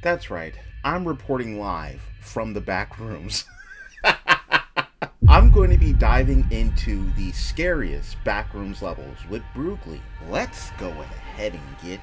That's right. I'm reporting live from the back rooms. I'm going to be diving into the scariest backrooms levels with Brugly. Let's go ahead and get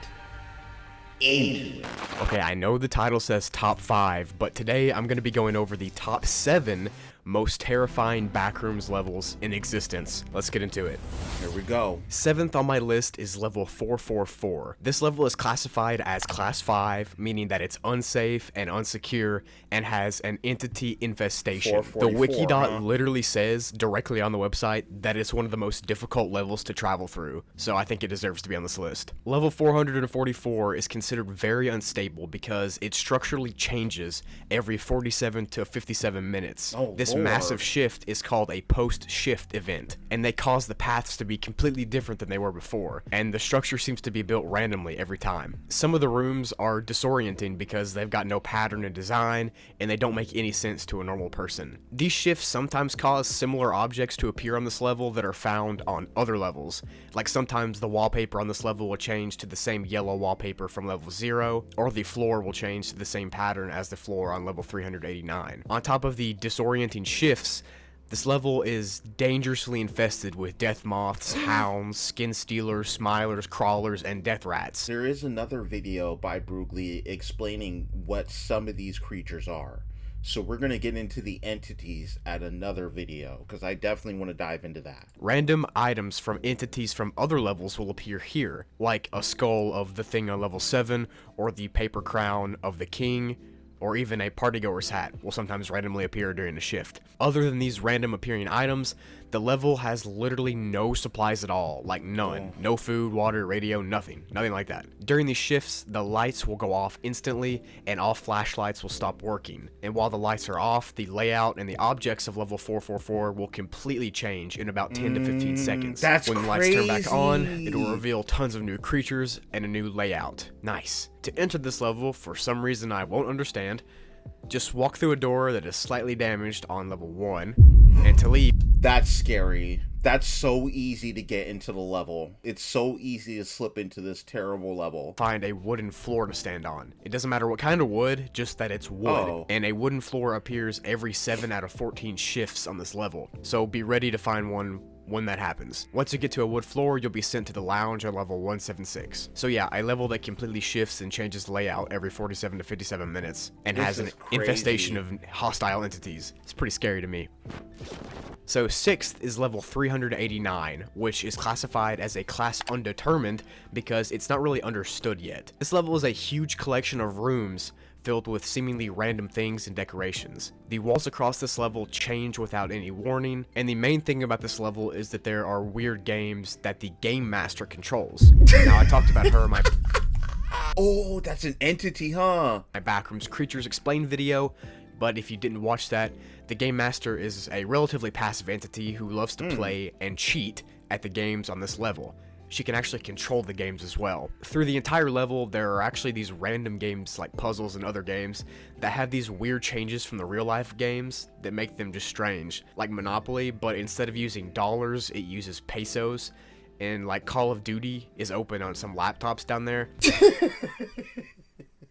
into it. Okay, I know the title says top 5, but today I'm going to be going over the top 7 most terrifying backrooms levels in existence. Let's get into it. Here we go. 7th on my list is level 444. This level is classified as class 5, meaning that it's unsafe and unsecure and has an entity infestation. The wiki literally says directly on the website that it's one of the most difficult levels to travel through, so I think it deserves to be on this list. Level 444 is considered very unstable because it structurally changes every 47 to 57 minutes. This massive shift is called a post-shift event, and they cause the paths to be completely different than they were before, and the structure seems to be built randomly every time. Some of the rooms are disorienting because they've got no pattern in design, and they don't make any sense to a normal person. These shifts sometimes cause similar objects to appear on this level that are found on other levels, like sometimes the wallpaper on this level will change to the same yellow wallpaper from level 0, or the floor will change to the same pattern as the floor on level 389. On top of the disorienting shifts, this level is dangerously infested with death moths, hounds, skin stealers, smilers, crawlers, and death rats. There is another video by Brugly explaining what some of these creatures are. So we're going to get into the entities at another video, because I definitely want to dive into that. Random items from entities from other levels will appear here, like a skull of the thing on level 7, or the paper crown of the king, or even a partygoer's hat will sometimes randomly appear during a shift. Other than these random appearing items, the level has literally no supplies at all, like none. No food, water, radio, nothing like that. During these shifts, the lights will go off instantly and all flashlights will stop working. And while the lights are off, the layout and the objects of level 444 will completely change in about 10 to 15 seconds. That's when the lights turn back on, it will reveal tons of new creatures and a new layout. Nice. To enter this level, for some reason I won't understand, just walk through a door that is slightly damaged on level 1, and to leave... That's scary. That's so easy to get into the level. It's so easy to slip into this terrible level. Find a wooden floor to stand on. It doesn't matter what kind of wood, just that it's wood. And a wooden floor appears every 7 out of 14 shifts on this level, so be ready to find one when that happens. Once you get to a wood floor, you'll be sent to the lounge on level 176. So yeah, a level that completely shifts and changes layout every 47 to 57 minutes, and has an infestation of hostile entities. It's pretty scary to me. So 6th is level 389, which is classified as a class undetermined because it's not really understood yet. This level is a huge collection of rooms filled with seemingly random things and decorations. The walls across this level change without any warning, and the main thing about this level is that there are weird games that the game master controls. Now, I talked about her in my... Oh, that's an entity, huh? My Backrooms Creatures Explained video, but if you didn't watch that, the Game Master is a relatively passive entity who loves to play and cheat at the games on this level. She can actually control the games as well. Through the entire level, there are actually these random games like puzzles and other games that have these weird changes from the real life games that make them just strange. Like Monopoly, but instead of using dollars, it uses pesos. And like Call of Duty is open on some laptops down there.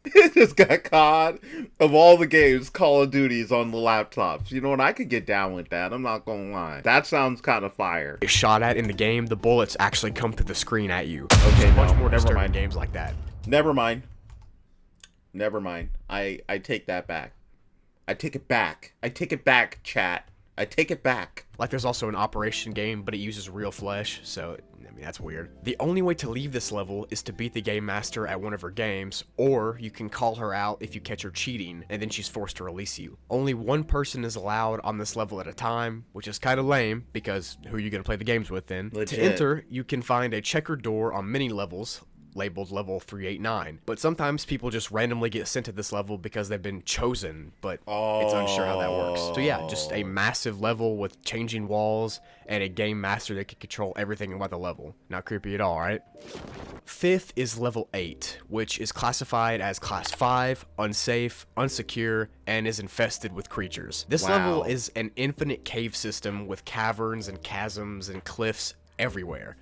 It just got caught. Of all the games, Call of Duty's on the laptops. You know what? I could get down with that. I'm not gonna lie. That sounds kind of fire. Is shot at in the game, the bullets actually come to the screen at you. Okay, much more never disturbing mind. Games like that. Never mind. Never mind. I take that back. I take it back. I take it back, chat. I take it back. Like there's also an Operation game, but it uses real flesh, so I mean that's weird. The only way to leave this level is to beat the Game Master at one of her games, or you can call her out if you catch her cheating, and then she's forced to release you. Only one person is allowed on this level at a time, which is kind of lame, because who are you going to play the games with then? Legit. To enter, you can find a checkered door on many levels, labeled level 389, but sometimes people just randomly get sent to this level because they've been chosen, but it's unsure how that works. So yeah, just a massive level with changing walls and a game master that can control everything about the level. Not creepy at all, right? 5th is level 8, which is classified as class 5, unsafe, unsecure, and is infested with creatures. This level is an infinite cave system with caverns and chasms and cliffs everywhere.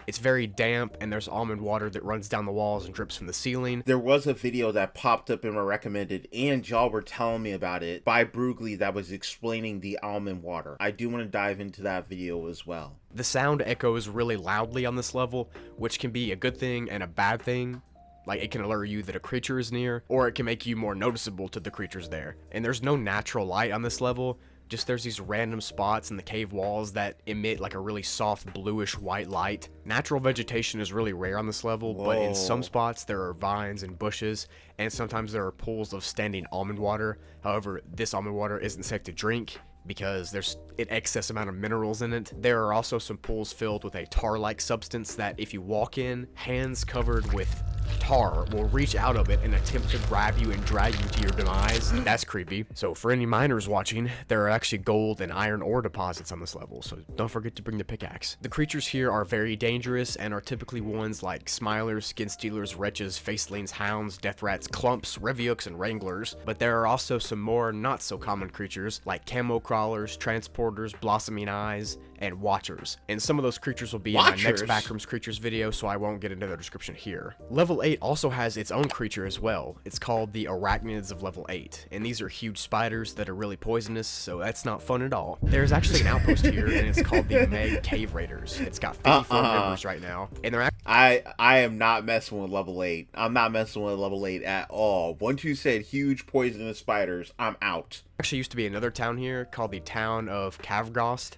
It's very damp, and there's almond water that runs down the walls and drips from the ceiling. There was a video that popped up in my recommended, and y'all were telling me about it, by Brugly, that was explaining the almond water. I do want to dive into that video as well. The sound echoes really loudly on this level, which can be a good thing and a bad thing. Like, it can alert you that a creature is near, or it can make you more noticeable to the creatures there. And there's no natural light on this level, just there's these random spots in the cave walls that emit like a really soft bluish white light. Natural vegetation is really rare on this level, but in some spots there are vines and bushes, and sometimes there are pools of standing almond water. However, this almond water isn't safe to drink because there's an excess amount of minerals in it. There are also some pools filled with a tar-like substance that if you walk in, hands covered with tar will reach out of it and attempt to grab you and drag you to your demise. That's creepy. So for any miners watching, there are actually gold and iron ore deposits on this level, so don't forget to bring the pickaxe. The creatures here are very dangerous and are typically ones like smilers, skin stealers, wretches, facelings, hounds, death rats, clumps, reviooks, and wranglers. But there are also some more not so common creatures like camo crawlers, transporters, blossoming eyes, and watchers. And some of those creatures will be in my next Backrooms creatures video, so I won't get into their description here. Level 8 also has its own creature as well. It's called the arachnids of level 8, and these are huge spiders that are really poisonous, so that's not fun at all. There's actually an outpost here, and it's called the Meg Cave Raiders. It's got 54 members right now, and they're I am not messing with level 8. I'm not messing with level 8 at all. Once you said huge poisonous spiders, I'm out. Actually used to be another town here called the town of Cavergost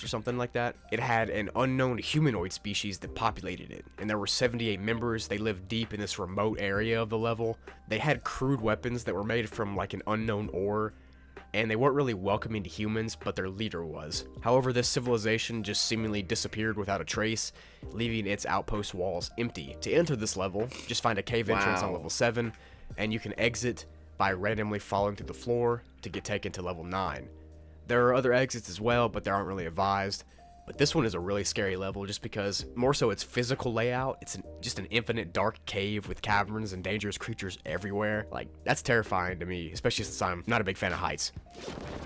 or something like that. It had an unknown humanoid species that populated it, and there were 78 members. They lived deep in this remote area of the level. They had crude weapons that were made from like an unknown ore, and they weren't really welcoming to humans, but their leader was. However, this civilization just seemingly disappeared without a trace, leaving its outpost walls empty. To enter this level, just find a cave entrance on level 7, and you can exit by randomly falling through the floor to get taken to level 9. There are other exits as well, but they aren't really advised. But this one is a really scary level just because, more so its physical layout, it's just an infinite dark cave with caverns and dangerous creatures everywhere. Like, that's terrifying to me, especially since I'm not a big fan of heights.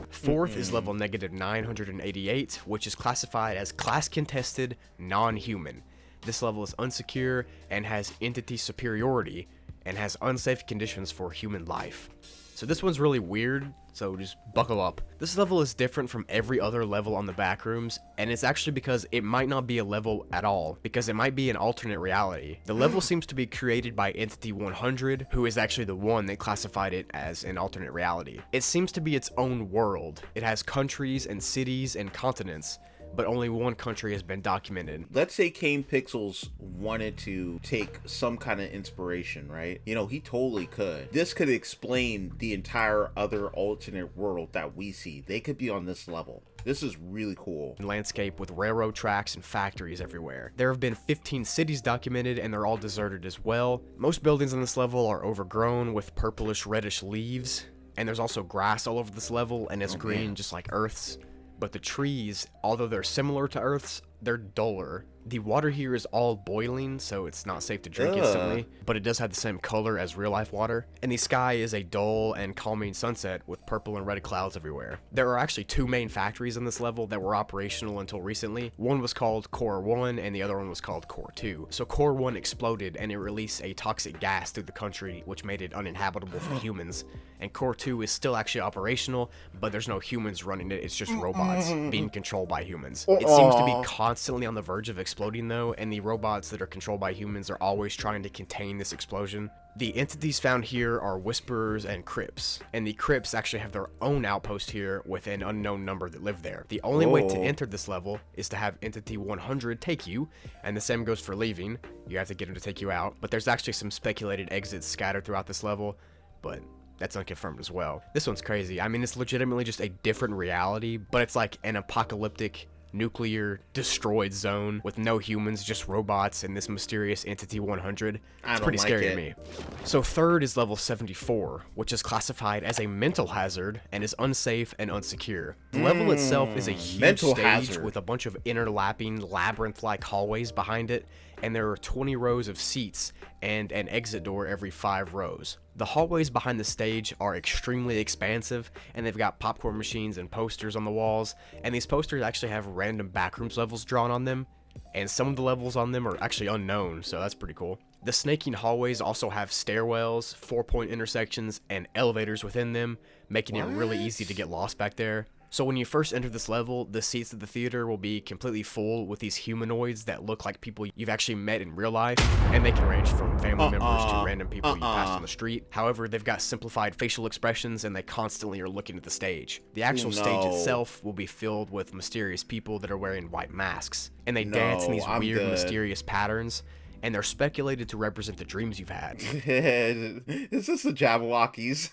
Fourth is level negative 988, which is classified as class contested non-human. This level is unsecure and has entity superiority, and has unsafe conditions for human life. So this one's really weird, so just buckle up. This level is different from every other level on the Backrooms, and it's actually because it might not be a level at all, because it might be an alternate reality. The level seems to be created by Entity 100, who is actually the one that classified it as an alternate reality. It seems to be its own world. It has countries and cities and continents, but only one country has been documented. Let's say Kane Pixels wanted to take some kind of inspiration, right? You know, he totally could. This could explain the entire other alternate world that we see. They could be on this level. This is really cool. Landscape with railroad tracks and factories everywhere. There have been 15 cities documented, and they're all deserted as well. Most buildings on this level are overgrown with purplish reddish leaves, and there's also grass all over this level, and it's green just like Earth's. But the trees, although they're similar to Earth's, they're duller. The water here is all boiling, so it's not safe to drink instantly, but it does have the same color as real-life water. And the sky is a dull and calming sunset with purple and red clouds everywhere. There are actually 2 main factories on this level that were operational until recently. One was called Core 1, and the other one was called Core 2. So Core 1 exploded, and it released a toxic gas through the country, which made it uninhabitable for humans. And Core 2 is still actually operational, but there's no humans running it, it's just robots being controlled by humans. It seems to be constantly on the verge of exploding though, and the robots that are controlled by humans are always trying to contain this explosion. The entities found here are Whisperers and Crypts, and the Crypts actually have their own outpost here with an unknown number that live there. The only way to enter this level is to have Entity 100 take you, and the same goes for leaving. You have to get him to take you out, but there's actually some speculated exits scattered throughout this level, but that's unconfirmed as well. This one's crazy. I mean, it's legitimately just a different reality, but it's like an apocalyptic nuclear destroyed zone with no humans, just robots and this mysterious Entity 100. It's pretty scary to me. So third is level 74, which is classified as a mental hazard and is unsafe and unsecure. The level itself is a huge stage with a bunch of interlapping labyrinth-like hallways behind it, and there are 20 rows of seats and an exit door every 5 rows. The hallways behind the stage are extremely expansive, and they've got popcorn machines and posters on the walls, and these posters actually have random Backrooms levels drawn on them. and some of the levels on them are actually unknown, so that's pretty cool. The snaking hallways also have stairwells, 4-point intersections, and elevators within them, making it really easy to get lost back there. So when you first enter this level, the seats at the theater will be completely full with these humanoids that look like people you've actually met in real life, and they can range from family members to random people you pass on the street. However, they've got simplified facial expressions, and they constantly are looking at the stage. The actual stage itself will be filled with mysterious people that are wearing white masks, and they dance in these weird, mysterious patterns, and they're speculated to represent the dreams you've had. Is this the Jabberwockies?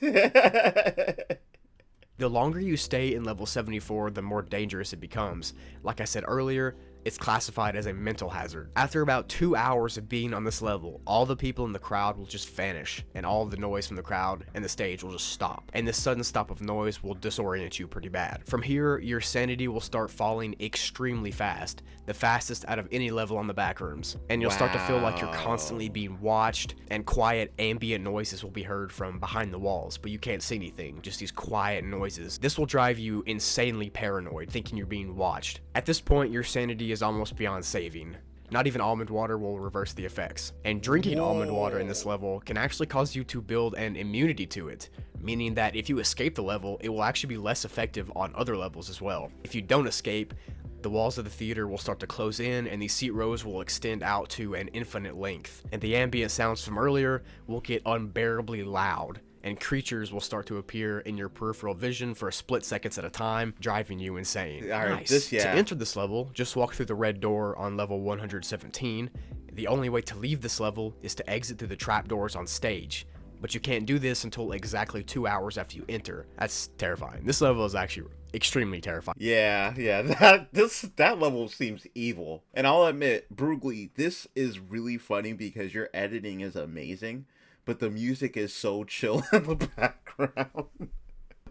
The longer you stay in level 74, the more dangerous it becomes. Like I said earlier, it's classified as a mental hazard. After about 2 hours of being on this level, all the people in the crowd will just vanish, and all of the noise from the crowd and the stage will just stop. And this sudden stop of noise will disorient you pretty bad. From here, your sanity will start falling extremely fast, the fastest out of any level on the Backrooms. And you'll start to feel like you're constantly being watched, and quiet ambient noises will be heard from behind the walls, but you can't see anything, just these quiet noises. This will drive you insanely paranoid, thinking you're being watched. At this point, your sanity is almost beyond saving. Not even almond water will reverse the effects. And drinking almond water in this level can actually cause you to build an immunity to it, meaning that if you escape the level, it will actually be less effective on other levels as well. If you don't escape, the walls of the theater will start to close in, and these seat rows will extend out to an infinite length. And the ambient sounds from earlier will get unbearably loud, and creatures will start to appear in your peripheral vision for a split seconds at a time, driving you insane. Nice. To enter this level, just walk through the red door on level 117. The only way to leave this level is to exit through the trapdoors on stage, but you can't do this until exactly 2 hours after you enter. That's terrifying. This level is actually extremely terrifying. Yeah, that level seems evil. And I'll admit, Brugly, this is really funny because your editing is amazing, but the music is so chill in the background.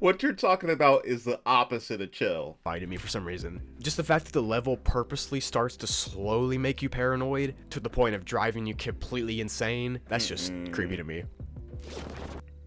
What you're talking about is the opposite of chill. To me for some reason. Just the fact that the level purposely starts to slowly make you paranoid to the point of driving you completely insane, that's just creepy to me.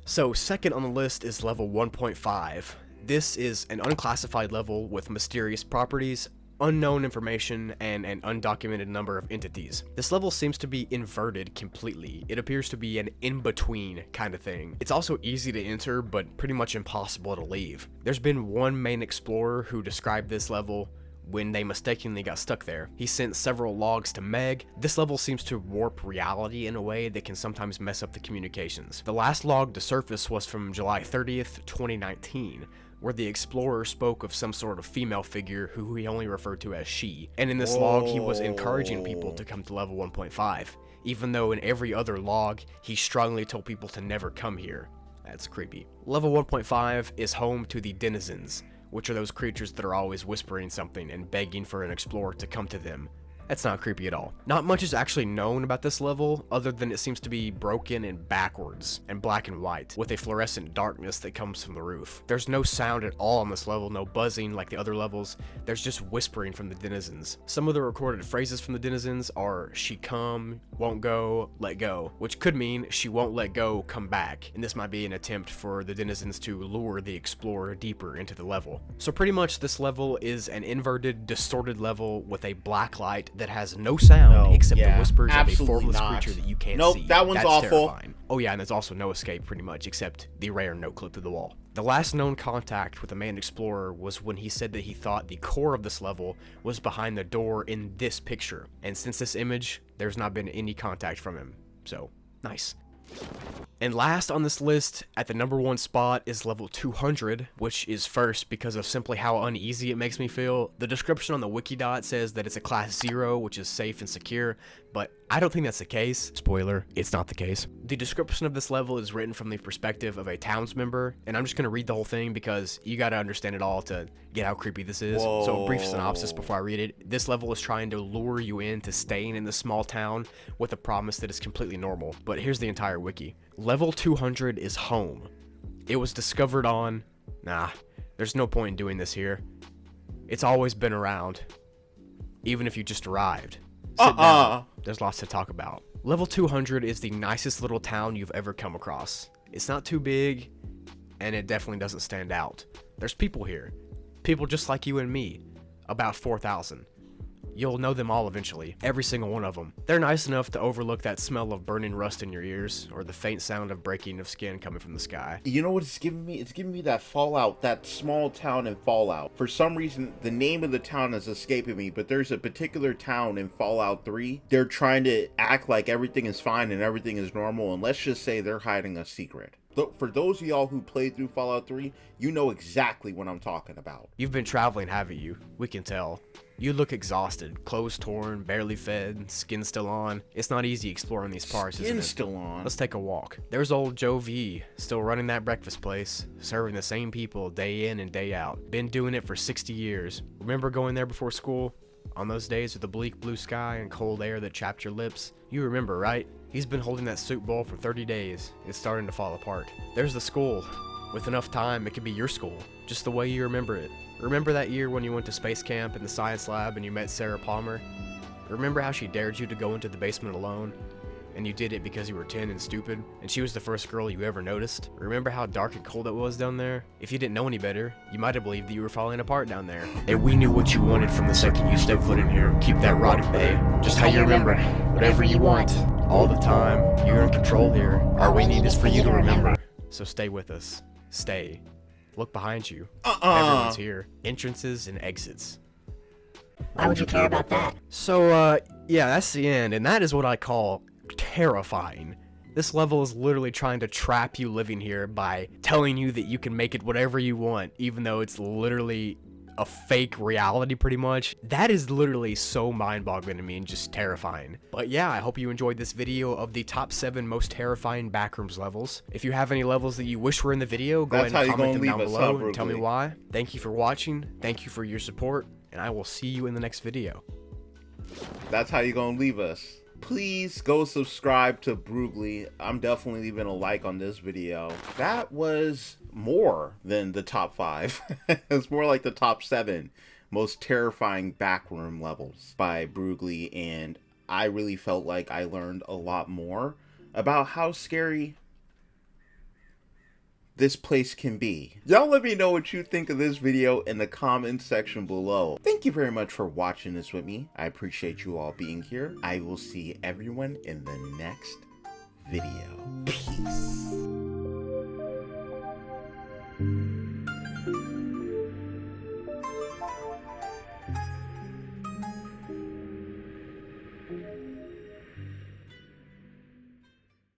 So second on the list is level 1.5. This is an unclassified level with mysterious properties, unknown information, and an undocumented number of entities. This level seems to be inverted completely. It appears to be an in-between kind of thing. It's also easy to enter, but pretty much impossible to leave. There's been one main explorer who described this level when they mistakenly got stuck there. He sent several logs to Meg. This level seems to warp reality in a way that can sometimes mess up the communications. The last log to surface was from July 30th, 2019. Where the explorer spoke of some sort of female figure who he only referred to as she. And in this log, he was encouraging people to come to level 1.5, even though in every other log, he strongly told people to never come here. That's creepy. Level 1.5 is home to the denizens, which are those creatures that are always whispering something and begging for an explorer to come to them. That's not creepy at all. Not much is actually known about this level, other than it seems to be broken and backwards, and black and white, with a fluorescent darkness that comes from the roof. There's no sound at all on this level, no buzzing like the other levels, there's just whispering from the denizens. Some of the recorded phrases from the denizens are, she come, won't go, let go, which could mean she won't let go, come back, and this might be an attempt for the denizens to lure the explorer deeper into the level. So pretty much this level is an inverted, distorted level with a black light that has no sound except the whispers of a formless creature that you can't see. That one's awful. Terrifying. Oh yeah, and there's also no escape pretty much, except the rare note clip through the wall. The last known contact with the main explorer was when he said that he thought the core of this level was behind the door in this picture. And since this image, there's not been any contact from him. So, nice. And last on this list, at the number 1 spot, is level 200, which is first because of simply how uneasy it makes me feel. The description on the Wikidot says that it's a class 0, which is safe and secure, but I don't think that's the case. Spoiler, it's not the case. The description of this level is written from the perspective of a towns member, and I'm just going to read the whole thing because you got to understand it all to get how creepy this is. Whoa. So a brief synopsis before I read it. This level is trying to lure you into staying in this small town with a promise that is completely normal. But here's the entire wiki. Level 200 is home. It was discovered on... Nah, there's no point in doing this here. It's always been around. Even if you just arrived. Sit down. There's lots to talk about. Level 200 is the nicest little town you've ever come across. It's not too big, and it definitely doesn't stand out. There's people here. People just like you and me. About 4,000. You'll know them all eventually, every single one of them. They're nice enough to overlook that smell of burning rust in your ears, or the faint sound of breaking of skin coming from the sky. You know what it's giving me? It's giving me that Fallout, that small town in Fallout. For some reason, the name of the town is escaping me, but there's a particular town in Fallout 3. They're trying to act like everything is fine and everything is normal, and let's just say they're hiding a secret. For those of y'all who played through Fallout 3, you know exactly what I'm talking about. You've been traveling, haven't you? We can tell. You look exhausted, clothes torn, barely fed, skin still on. It's not easy exploring these parts, isn't it? Still on. Let's take a walk. There's old Joe V, still running that breakfast place, serving the same people day in and day out. Been doing it for 60 years. Remember going there before school? On those days with the bleak blue sky and cold air that chapped your lips? You remember, right? He's been holding that soup bowl for 30 days. It's starting to fall apart. There's the school. With enough time, it could be your school, just the way you remember it. Remember that year when you went to space camp in the science lab and you met Sarah Palmer? Remember how she dared you to go into the basement alone? And you did it because you were 10 and stupid, and she was the first girl you ever noticed? Remember how dark and cold it was down there? If you didn't know any better, you might have believed that you were falling apart down there. And we knew what you wanted from the second you stepped foot in here. Keep that rod at bay. Just how you remember. Whatever you want. All the time. You're in control here. All we need is for you to remember. So stay with us. Stay. Look behind you. Everyone's here. Entrances and exits. Why would you care about that? So, yeah, that's the end, and that is what I call terrifying. This level is literally trying to trap you living here by telling you that you can make it whatever you want, even though it's literally a fake reality pretty much. That is literally so mind-boggling to me and just terrifying. But yeah, I hope you enjoyed this video of the top 7 most terrifying Backrooms levels. If you have any levels that you wish were in the video, go ahead and comment them down below and tell me why. Thank you for watching, thank you for your support, and I will see you in the next video. That's how you're gonna leave us. Please go subscribe to Brugly. I'm definitely leaving a like on this video. That was more than the top 5. It's more like the top 7 most terrifying backroom levels by Brugly, and I really felt like I learned a lot more about how scary this place can be. Y'all let me know what you think of this video in the comment section below. Thank you very much for watching this with me. I appreciate you all being here. I will see everyone in the next video. Peace.